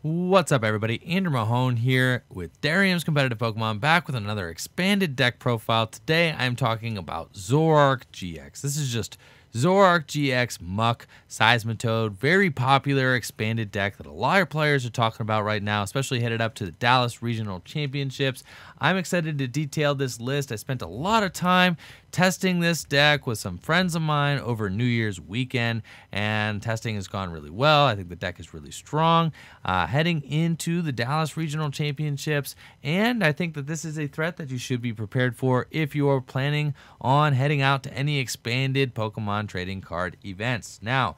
What's up, everybody? Andrew Mahone here with Darium's Competitive Pokemon, back with another expanded deck profile. Today I'm talking about Zoroark GX. This is just Zoroark GX Muk Seismitoad, very popular expanded deck that a lot of players are talking about right now, especially headed up to the Dallas Regional Championships. I'm excited to detail this list. I spent a lot of time testing this deck with some friends of mine over New Year's weekend, and testing has gone really well. I think the deck is really strong heading into the Dallas Regional Championships, and I think that this is a threat that you should be prepared for if you are planning on heading out to any expanded Pokemon trading card events. Now,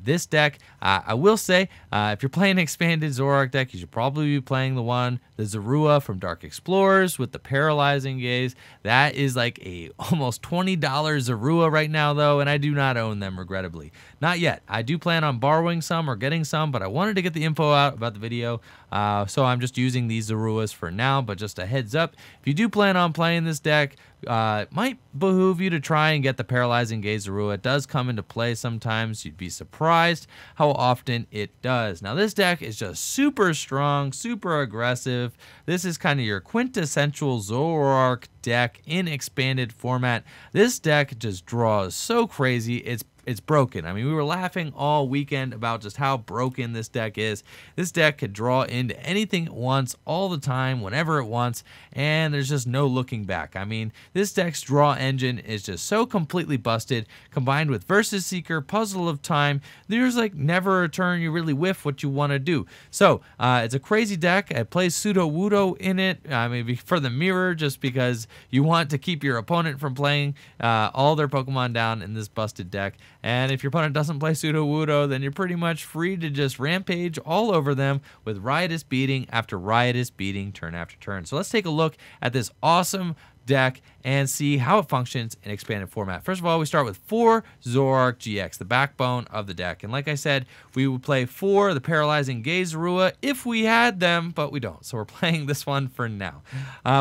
this deck, I will say, if you're playing an expanded Zoroark deck, you should probably be playing the Zorua from Dark Explorers with the Paralyzing Gaze. That is like a almost $20 Zorua right now, though, and I do not own them, regrettably. Not yet. I do plan on borrowing some or getting some, but I wanted to get the info out about the video, so I'm just using these Zoruas for now. But just a heads up, if you do plan on playing this deck, it might behoove you to try and get the Paralyzing Gaze Zorua. It does come into play sometimes. You'd be surprised how often it does. Now, this deck is just super strong, super aggressive. This is kind of your quintessential Zoroark deck in expanded format. This deck just draws so crazy. It's broken. I mean, we were laughing all weekend about just how broken this deck is. This deck could draw into anything it wants all the time, whenever it wants, and there's just no looking back. I mean, this deck's draw engine is just so completely busted, combined with Versus Seeker, Puzzle of Time. There's like never a turn you really whiff what you want to do. So, it's a crazy deck. It plays Sudowoodo in it, maybe for the mirror, just because you want to keep your opponent from playing all their Pokemon down in this busted deck. And if your opponent doesn't play Sudowoodo, then you're pretty much free to just rampage all over them with riotous beating after riotous beating, turn after turn. So let's take a look at this awesome deck and see how it functions in expanded format. First of all, we start with 4 Zoroark GX, the backbone of the deck. And like I said, we would play 4 the Paralyzing Gaze Zorua if we had them, but we don't. So we're playing this one for now.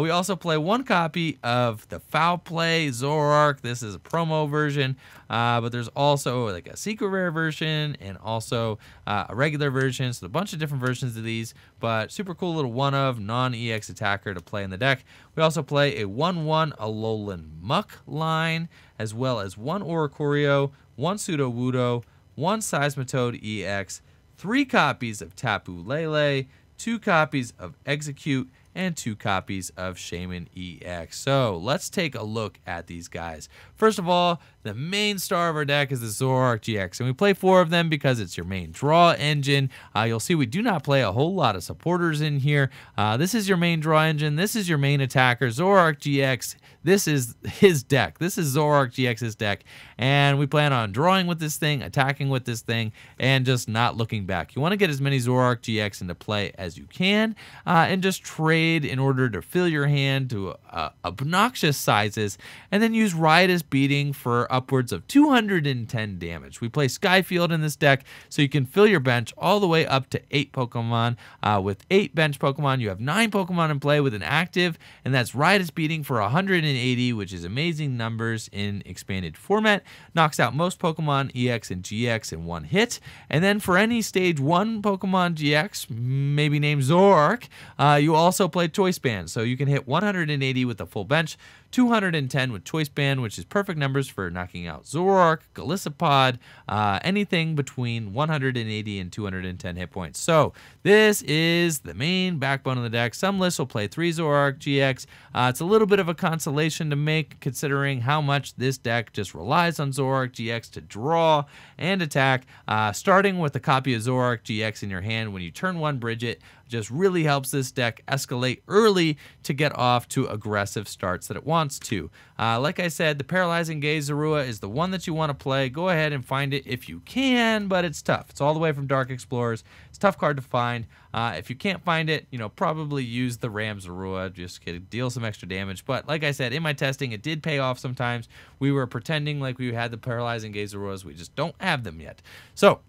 We also play 1 copy of the Foul Play Zoroark. This is a promo version, but there's also like a secret rare version and also a regular version. So a bunch of different versions of these, but super cool little one-of non-EX attacker to play in the deck. We also play a 1/1 Alolan Muk line, as well as 1 Oricorio, 1 Sudowoodo, 1 Seismitoad EX, 3 copies of Tapu Lele, 2 copies of Execute, and 2 copies of Shaman EX. So let's take a look at these guys. First of all, the main star of our deck is the Zoroark GX, and we play 4 of them because it's your main draw engine. You'll see we do not play a whole lot of supporters in here. This is your main draw engine. This is your main attacker, Zoroark GX. This is his deck. This is Zoroark GX's deck, and we plan on drawing with this thing, attacking with this thing, and just not looking back. You want to get as many Zoroark GX into play as you can, and just trade in order to fill your hand to obnoxious sizes, and then use Riotous Beating for upwards of 210 damage. We play Skyfield in this deck, so you can fill your bench all the way up to 8 Pokemon. With 8 bench Pokemon, you have 9 Pokemon in play with an active, and that's Riotous Beating for 180, which is amazing numbers in expanded format. Knocks out most Pokemon EX and GX in 1 hit. And then for any stage 1 Pokemon GX, maybe named Zoroark, you also play Choice Band, so you can hit 180 with the full bench, 210 with Choice Band, which is perfect numbers for knocking out Zoroark, Golisopod, anything between 180 and 210 hit points. So this is the main backbone of the deck. Some lists will play 3 Zoroark GX. It's a little bit of a consolation to make, considering how much this deck just relies on Zoroark GX to draw and attack. Starting with a copy of Zoroark GX in your hand when you turn 1 Bridget just really helps this deck escalate early to get off to aggressive starts that it wants to. Like I said, the Paralyzing Gaze Zorua is the one that you want to play. Go ahead and find it if you can, but it's tough. It's all the way from Dark Explorers. It's a tough card to find. If you can't find it, probably use the Ram Zorua, just to deal some extra damage. But like I said, in my testing, it did pay off sometimes. We were pretending like we had the Paralyzing Gaze Zoruas. We just don't have them yet. So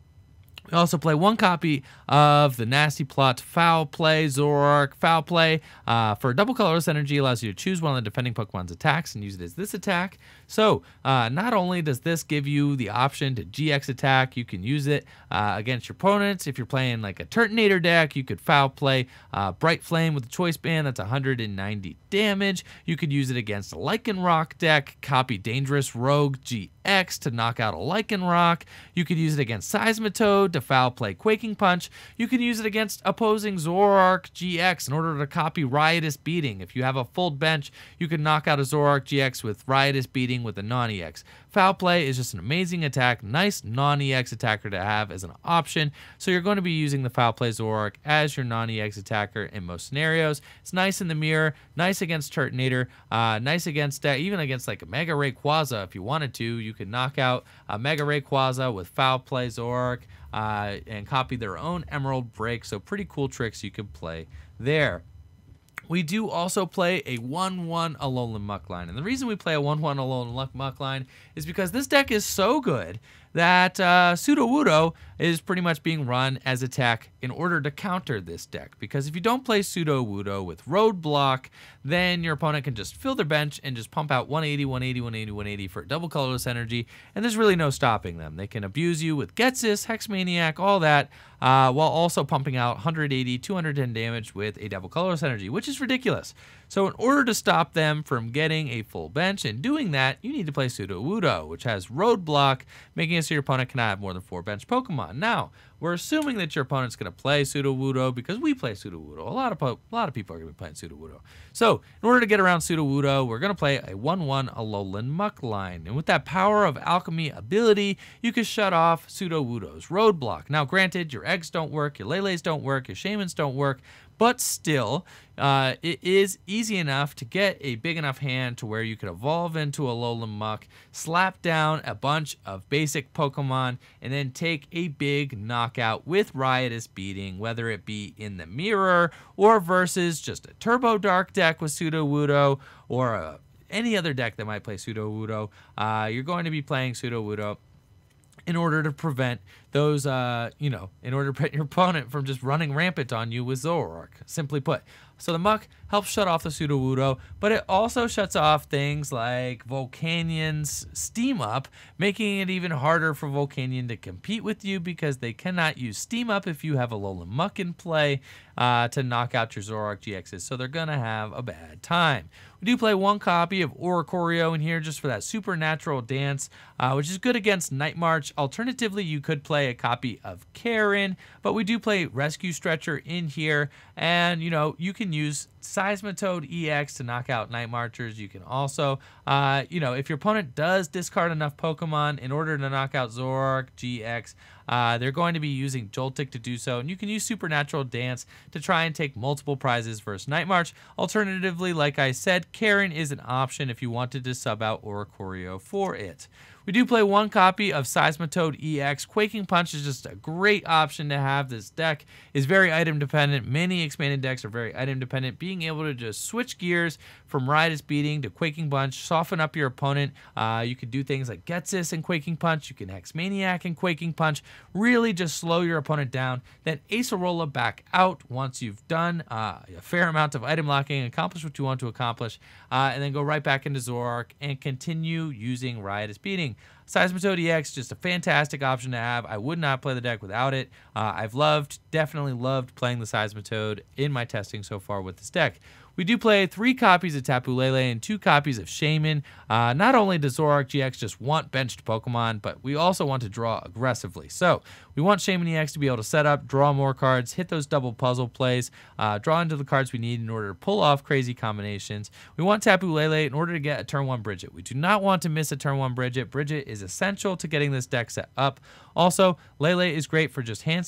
We also play one copy of the Nasty Plot Foul Play, Zoroark Foul Play. For double colorless energy, allows you to choose one of the defending Pokemon's attacks and use it as this attack. So not only does this give you the option to GX attack, you can use it against your opponents. If you're playing like a Turtonator deck, you could Foul Play Bright Flame with the Choice Band. That's 190 damage. You could use it against a Lycanroc deck, copy Dangerous Rogue GX to knock out a Lycanroc. You could use it against Seismitoad to Foul Play Quaking Punch. You can use it against opposing Zoroark GX in order to copy Riotous Beating. If you have a full bench, you can knock out a Zoroark GX with Riotous Beating with a non-EX. Foul Play is just an amazing attack, nice non-EX attacker to have as an option. So you're going to be using the Foul Play Zoroark as your non-EX attacker in most scenarios. It's nice in the mirror, nice against Turtonator, nice against even against like a Mega Rayquaza if you wanted to. You could knock out a Mega Rayquaza with Foul Play Zoroark and copy their own Emerald Break. So pretty cool tricks you could play there. We do also play a 1-1 Alolan Muk line. And the reason we play a 1-1 Alolan Muk line is because this deck is so good that Sudowoodo is pretty much being run as attack in order to counter this deck. Because if you don't play Sudowoodo with Roadblock, then your opponent can just fill their bench and just pump out 180, 180, 180, 180 for double colorless energy, and there's really no stopping them. They can abuse you with Getsis, Hexmaniac, all that, while also pumping out 180, 210 damage with a double colorless energy, which is ridiculous. So in order to stop them from getting a full bench and doing that, you need to play Sudowoodo, which has Roadblock, making it so your opponent cannot have more than 4 bench Pokemon. Now, we're assuming that your opponent's going to play Sudowoodo because we play Sudowoodo. A lot of people are going to be playing Sudowoodo. So in order to get around Sudowoodo, we're going to play a 1-1 Alolan Muk line. And with that Power of Alchemy ability, you can shut off Sudowoodo's Roadblock. Now, granted, your eggs don't work, your Lele's don't work, your Shaymins don't work, but still, it is easy enough to get a big enough hand to where you could evolve into a Alolan Muk, slap down a bunch of basic Pokemon, and then take a big knockout with Riotous Beating, whether it be in the mirror or versus just a Turbo Dark deck with Sudowoodo or any other deck that might play Sudowoodo. You're going to be playing Sudowoodo in order to prevent those, in order to prevent your opponent from just running rampant on you with Zoroark, simply put. So the Muk helps shut off the Sudowoodo, but it also shuts off things like Volcanion's Steam Up, making it even harder for Volcanion to compete with you because they cannot use Steam Up if you have a Alolan Muk in play to knock out your Zoroark GXs, so they're going to have a bad time. We do play one copy of Oricorio in here just for that Supernatural Dance, which is good against Night March. Alternatively, you could play a copy of Karen, but we do play Rescue Stretcher in here, and you can use Seismitoad EX to knock out Night Marchers. You can also, if your opponent does discard enough Pokemon in order to knock out Zoroark GX, they're going to be using Joltik to do so, and you can use Supernatural Dance to try and take multiple prizes versus Night March. Alternatively, like I said, Karen is an option if you wanted to sub out Oricorio for it. We do play one copy of Seismitoad EX. Quaking Punch is just a great option to have. This deck is very item dependent. Many expanded decks are very item dependent. Being able to just switch gears from Riotous Beating to Quaking Punch, soften up your opponent. You could do things like Getsis and Quaking Punch. You can Hexmaniac and Quaking Punch. Really just slow your opponent down. Then Acerola back out once you've done a fair amount of item locking, accomplish what you want to accomplish, and then go right back into Zoroark and continue using Riotous Beating. Seismitoad EX, just a fantastic option to have. I would not play the deck without it. I've definitely loved playing the Seismitoad in my testing so far with this deck. We do play 3 copies of Tapu Lele and 2 copies of Shaymin. Not only does Zoroark GX just want benched Pokemon, but we also want to draw aggressively. So we want Shaymin EX to be able to set up, draw more cards, hit those double puzzle plays, draw into the cards we need in order to pull off crazy combinations. We want Tapu Lele in order to get a turn 1 Bridget. We do not want to miss a turn 1 Bridget. Bridget is essential to getting this deck set up. Also, Lele is great for just hand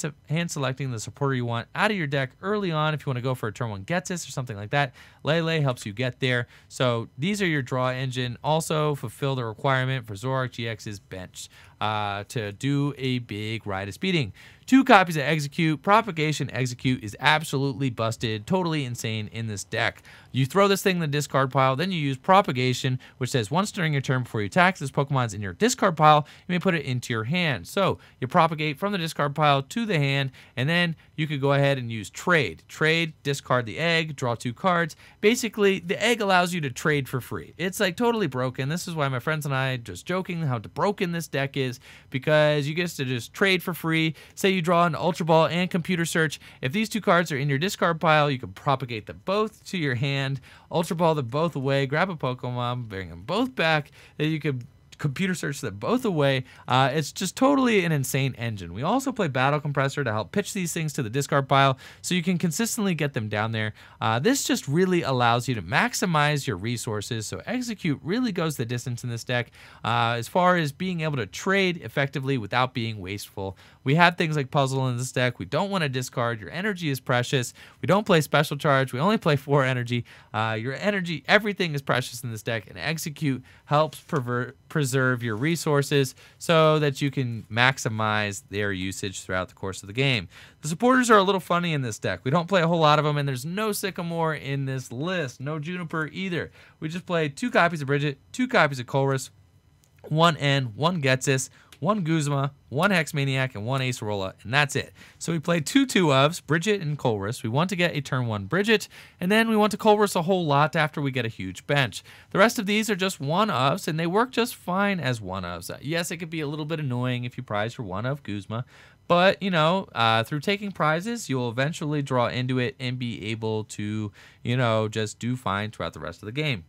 selecting the supporter you want out of your deck early on if you want to go for a turn 1 Getsis or something like that. Lele helps you get there. So these are your draw engine. Also fulfill the requirement for Zoroark GX's bench. to do a big Riotous Beating. 2 copies of Execute. Propagation Execute is absolutely busted, totally insane in this deck. You throw this thing in the discard pile, then you use Propagation, which says once during your turn before you attack, this Pokemon's in your discard pile, you may put it into your hand. So you propagate from the discard pile to the hand, and then you could go ahead and use Trade. Trade, discard the egg, draw 2 cards. Basically, the egg allows you to trade for free. It's like totally broken. This is why my friends and I just joking how broken this deck is, because you get to just trade for free. Say you draw an Ultra Ball and Computer Search. If these 2 cards are in your discard pile, you can propagate them both to your hand, Ultra Ball them both away, grab a Pokemon, bring them both back. Then you could Computer Search them both away. It's just totally an insane engine. We also play Battle Compressor to help pitch these things to the discard pile so you can consistently get them down there. This just really allows you to maximize your resources. So Execute really goes the distance in this deck as far as being able to trade effectively without being wasteful. We have things like Puzzle in this deck. We don't want to discard. Your energy is precious. We don't play Special Charge. We only play 4 energy. Your energy, everything is precious in this deck, and Execute helps preserve your resources so that you can maximize their usage throughout the course of the game. The supporters are a little funny in this deck. We don't play a whole lot of them, and there's no Sycamore in this list. No Juniper either. We just play 2 copies of Bridget, 2 copies of Colress, 1 N, 1 Getsis, 1 Guzma, 1 Hex Maniac, and 1 Acerola, and that's it. So we played 2 2-ofs, Bridget and Colress. We want to get a turn 1 Bridget, and then we want to Colress a whole lot after we get a huge bench. The rest of these are just 1-ofs, and they work just fine as 1-ofs. Yes, it could be a little bit annoying if you prize for 1-of Guzma, but, you know, through taking prizes, you'll eventually draw into it and be able to, you know, just do fine throughout the rest of the game.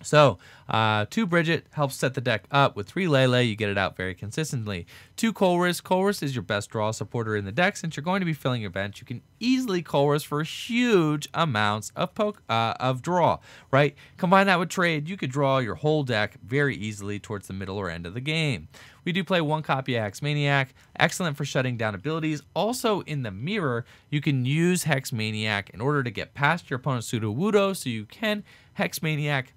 So, 2 Bridget helps set the deck up. With 3 Lele, you get it out very consistently. 2 Colress. Colress is your best draw supporter in the deck. Since you're going to be filling your bench, you can easily Colress for huge amounts of draw, right? Combine that with Trade, you could draw your whole deck very easily towards the middle or end of the game. We do play 1 copy of Hex Maniac, excellent for shutting down abilities. Also in the mirror, you can use Hex Maniac in order to get past your opponent's Sudowoodo, so you can Hex Maniac,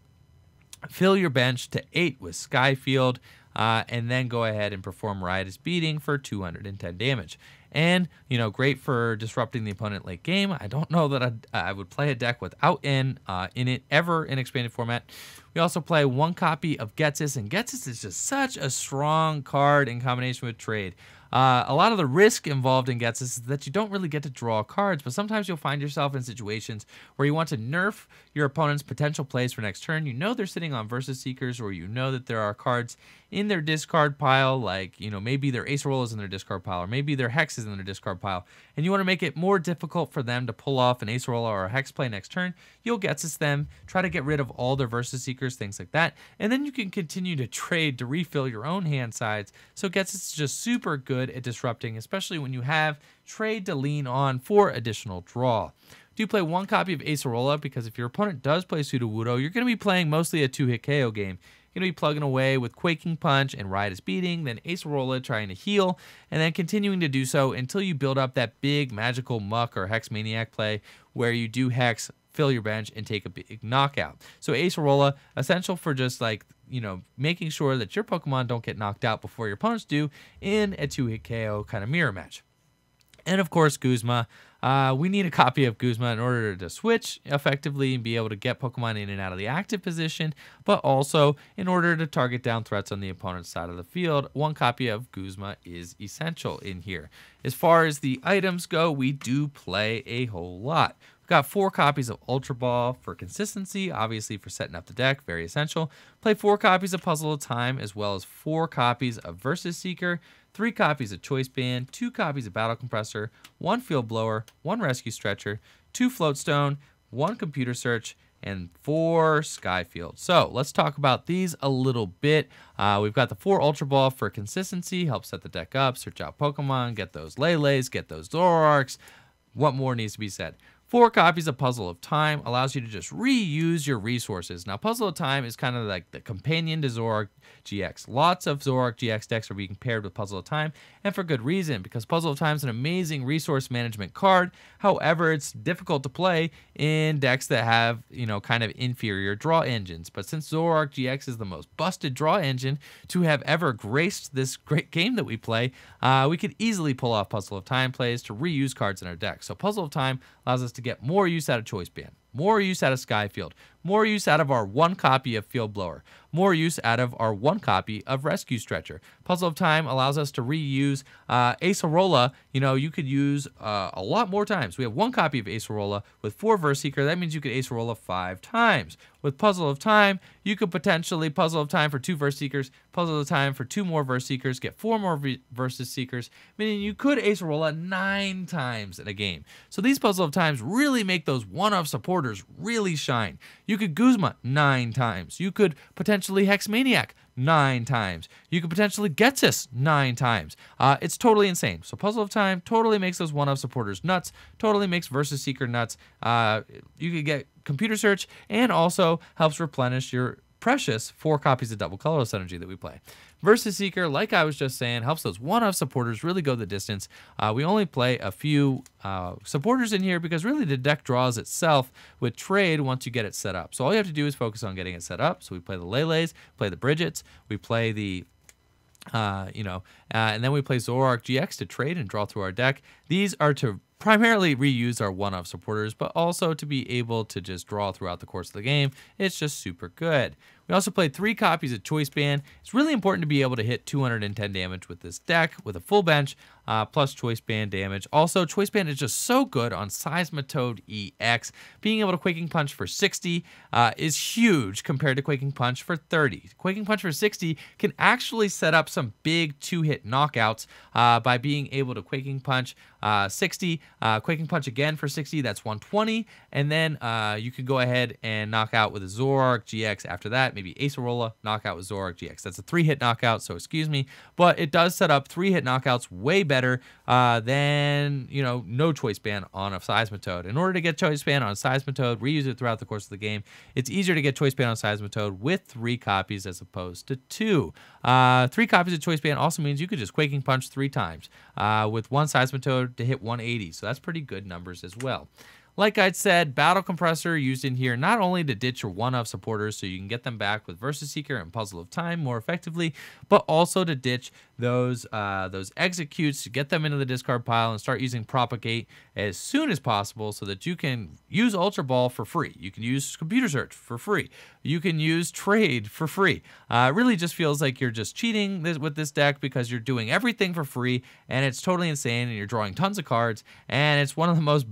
fill your bench to 8 with Skyfield, and then go ahead and perform Riotous Beating for 210 damage. And, you know, great for disrupting the opponent late game. I don't know that I would play a deck without N in it ever in expanded format. We also play 1 copy of Getsis, and Getsis is just such a strong card in combination with Trade. A lot of the risk involved in Getsis is that you don't really get to draw cards, but sometimes you'll find yourself in situations where you want to nerf your opponent's potential plays for next turn. You know they're sitting on Versus Seekers, or you know that there are cards in their discard pile, like, you know, maybe their Acerolas in their discard pile, or maybe their Hexes in their discard pile, and you want to make it more difficult for them to pull off an Acerola or a Hex play next turn. You'll Getsis them, try to get rid of all their Versus Seekers, things like that, and then you can continue to trade to refill your own hand sides. So Getsis is just super good at disrupting, especially when you have Trade to lean on for additional draw. Do play 1 copy of Acerola, because if your opponent does play Sudowoodo, you're going to be playing mostly a 2-hit KO game. You're going to be plugging away with Quaking Punch and Riotous Beating, then Acerola trying to heal, and then continuing to do so until you build up that big magical Muck or Hex Maniac play where you do Hex, fill your bench, and take a big knockout. So Acerola, essential for just like, you know, making sure that your Pokemon don't get knocked out before your opponents do in a 2-hit KO kind of mirror match. And of course, Guzma. We need a copy of Guzma in order to switch effectively and be able to get Pokemon in and out of the active position, but also in order to target down threats on the opponent's side of the field. 1 copy of Guzma is essential in here. As far as the items go, we do play a whole lot. We've got 4 copies of Ultra Ball for consistency, obviously for setting up the deck, very essential. Play 4 copies of Puzzle of Time, as well as 4 copies of Versus Seeker, 3 copies of Choice Band, 2 copies of Battle Compressor, 1 Field Blower, 1 Rescue Stretcher, 2 Floatstone, 1 Computer Search, and 4 Skyfield. So let's talk about these a little bit. We've got the 4 Ultra Ball for consistency, help set the deck up, search out Pokemon, get those Lele's, get those Zoroarks. What more needs to be said? 4 copies of Puzzle of Time allows you to just reuse your resources. Now, Puzzle of Time is kind of like the companion to Zoroark GX. Lots of Zoroark GX decks are being paired with Puzzle of Time, and for good reason, because Puzzle of Time is an amazing resource management card. However, it's difficult to play in decks that have, kind of inferior draw engines. But since Zoroark GX is the most busted draw engine to have ever graced this great game that we play, we could easily pull off Puzzle of Time plays to reuse cards in our deck. So Puzzle of Time allows us to get more use out of Choice Band, more use out of Skyfield, more use out of our 1 copy of Field Blower, more use out of our 1 copy of Rescue Stretcher. Puzzle of Time allows us to reuse Acerola. You could use a lot more times. We have 1 copy of Acerola with 4 Verse Seeker. That means you could Acerola 5 times. With Puzzle of Time, you could potentially Puzzle of Time for 2 Verse Seekers, Puzzle of Time for 2 more Verse Seekers, get 4 more Versus Seekers, meaning you could Acerola 9 times in a game. So these Puzzle of Times really make those one-of supporters really shine. You could Guzma 9 times. You could potentially Hex Maniac 9 times. You could potentially Getsis 9 times. It's totally insane. So Puzzle of Time totally makes those one-of supporters nuts, totally makes Versus Seeker nuts. You could get Computer Search, and also helps replenish your precious 4 copies of Double Colorless Energy that we play. Versus Seeker, like I was just saying, helps those one-of supporters really go the distance. We only play a few supporters in here because really the deck draws itself with trade once you get it set up. So all you have to do is focus on getting it set up. So we play the Lele's, play the Bridgets, we play the and then we play Zoroark GX to trade and draw through our deck. These are to primarily reuse our one-of supporters, but also to be able to just draw throughout the course of the game. It's just super good. We also played 3 copies of Choice Band. It's really important to be able to hit 210 damage with this deck with a full bench, plus Choice Band damage. Also, Choice Band is just so good on Seismitoad EX. Being able to Quaking Punch for 60 is huge compared to Quaking Punch for 30. Quaking Punch for 60 can actually set up some big 2-hit knockouts by being able to Quaking Punch 60, Quaking Punch again for 60, that's 120, and then you could go ahead and knock out with a Zoroark GX after that, maybe Acerola, knockout with Zoroark GX. That's a 3-hit knockout, so excuse me, but it does set up 3-hit knockouts way better than, no Choice Band on a Seismitoad. In order to get Choice Band on Seismitoad, reuse it throughout the course of the game, it's easier to get Choice Band on Seismitoad with 3 copies as opposed to 2. 3 copies of Choice Band also means you could just Quaking Punch 3 times with 1 Seismitoad to hit 180, so that's pretty good numbers as well. Like I'd said, Battle Compressor used in here not only to ditch your one-of supporters so you can get them back with Versus Seeker and Puzzle of Time more effectively, but also to ditch those executes, to get them into the discard pile and start using Propagate as soon as possible so that you can use Ultra Ball for free. You can use Computer Search for free. You can use Trade for free. It really just feels like you're just cheating with this deck because you're doing everything for free and it's totally insane and you're drawing tons of cards and it's one of the most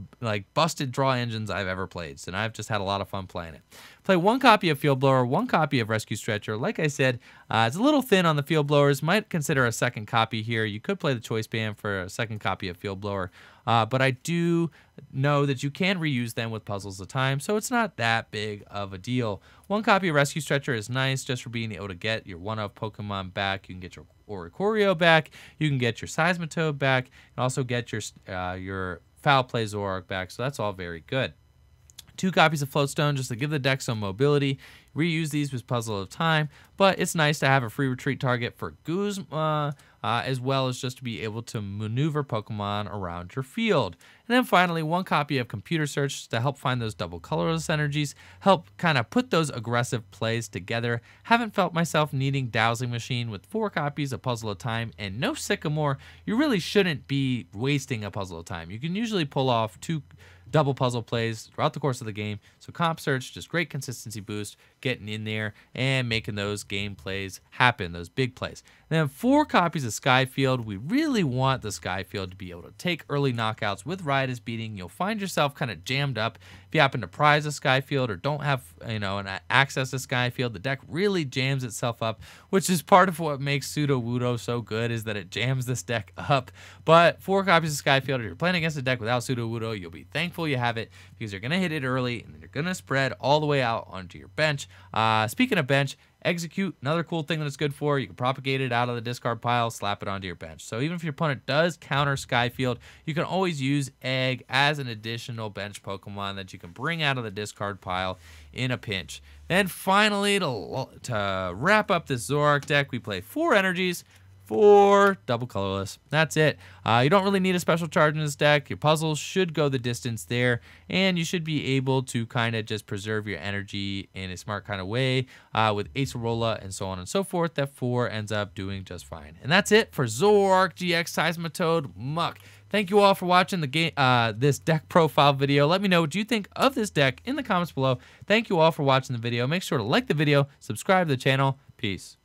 busted draw engines I've ever played, and I've just had a lot of fun playing it. Play 1 copy of Field Blower, 1 copy of Rescue Stretcher. Like I said, it's a little thin on the Field Blowers. Might consider a 2nd copy here. You could play the Choice Band for a 2nd copy of Field Blower, but I do know that you can reuse them with Puzzles of Time, so it's not that big of a deal. 1 copy of Rescue Stretcher is nice just for being able to get your one-of Pokemon back. You can get your Oricorio back. You can get your Seismitoad back, and also get your Foul Play Zoroark back, so that's all very good. 2 copies of Floatstone just to give the deck some mobility. Reuse these with Puzzle of Time, but it's nice to have a free retreat target for Guzma, as well as just to be able to maneuver Pokemon around your field. And then finally, 1 copy of Computer Search to help find those double colorless energies, help kind of put those aggressive plays together. Haven't felt myself needing Dowsing Machine with 4 copies of Puzzle of Time and no Sycamore. You really shouldn't be wasting a Puzzle of Time. You can usually pull off 2 double puzzle plays throughout the course of the game. So Comp Search, just great consistency boost, getting in there and making those game plays happen, those big plays. And then 4 copies of Skyfield. We really want the Skyfield to be able to take early knockouts with Riotous Beating. You'll find yourself kind of jammed up if you happen to prize a Skyfield or don't have an access to Skyfield. The deck really jams itself up, which is part of what makes Sudowoodo so good, is that it jams this deck up. But 4 copies of Skyfield, if you're playing against a deck without Sudowoodo, you'll be thankful you have it because you're going to hit it early and you're going to spread all the way out onto your bench. Speaking of bench, Execute, another cool thing that it's good for, you can propagate it out of the discard pile, slap it onto your bench. So even if your opponent does counter Skyfield, you can always use Egg as an additional bench Pokemon that you can bring out of the discard pile in a pinch. Then finally, to wrap up this Zoroark deck, we play 4 energies, 4 double colorless. That's it. You don't really need a special charge in this deck. Your puzzles should go the distance there, and you should be able to kind of just preserve your energy in a smart kind of way with Acerola and so on and so forth. That 4 ends up doing just fine. And that's it for Zoroark GX Seismitoad Muk. Thank you all for watching the game, this deck profile video. Let me know what you think of this deck in the comments below. Thank you all for watching the video. Make sure to like the video, subscribe to the channel. Peace.